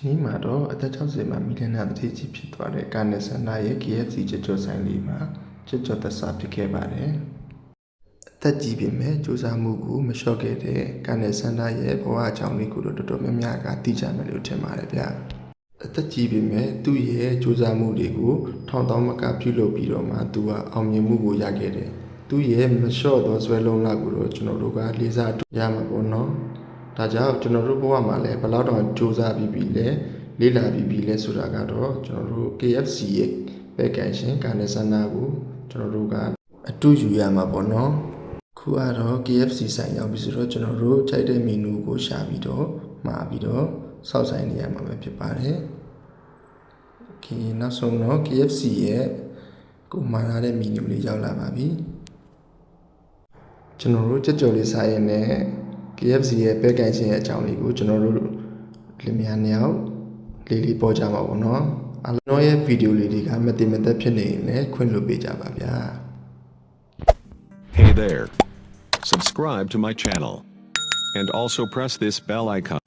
နေ့မှာတော့အသက်60မှာမီလီယံနာတတိကြီးဖြစ်သွားတဲ့ကာနယ်ဆန္ဒရဲ့ KFC ကြွကြော်ဆိုင်လေးမှာကြွကြော်သက်စာဖြစ်ခဲ့ပါတယ်။အသက်ကြီးပေမဲ့စူးစမ်းမှုကိုမလျှော့ခဲ့တဲ့ကာနယ်ဆန္ဒရဲ့ဘဝအကြောင်းလေးကိုတော့တော်တော်များများကသိကြမယ်လို့ထင်ပါတယ်ဗျ။အသက်ကြီးပေမဲ့သူ့ရဲ့စူးစမ်းမှုတွေကိုထောင်တောင်းမကပြုလုပ်ပြီးတော့မှသူကအောင်မြင်မှုကိုရခဲ့တယ်။သူ့ရဲ့မလျှော့သောဇွဲလုံးလောက်ကိုတော့ကျွန်တော်တို့ကလေးစားရမှာပေါ့နော်။ဒါကြောင့်ကျွန်တော်တို့ဘဝမှာလည်းဘယ်လောက်တောင်စူးစမ်းပြီးလဲလေးလာပြီးလဲဆိုတာကတော့ကျွန်တော်တို့ KFC ရဲ့ပဲကန်ရှင်ကာနယ်ဆန္ဒကိုကျွန်တော်တို့ကအတူယူရမှာပေါ့နော်။ခုကတော့ KFC ဆိုင်ရောက်ပြီဆိုတော့ကျွန်တော်တို့ခြိုက်တဲ့မီနူကိုရှာပြီးတော့မှာပြီးတော့စောက်ဆိုင်နေရမှာပဲဖြစ်ပါတယ်။ Okay နောက်ဆုံးတော့ KFC ရဲ့ကိုမှာလာတဲ့မီနူလေးရောက်လာပါပြီ။ကျွန်တော်တို့ကြက်ကြော်လေးစားရင်လည်း KFC ရဲ့ပဲကန်ရှင်ရဲ့အကြောင်းလေးကိုကျွန်တော်တို့လင်မယားနှစ်ယောက်လေးပေါ်ကြမှာပေါ့နော်။အားလုံးရဲ့ဗီဒီယိုလေးတွေကမတိမသက်ဖြစ်နေရင်လည်းခွင့်လွှတ်ပေးကြပါဗျာ။ Hey there. Subscribe to my channel. And also press this bell icon.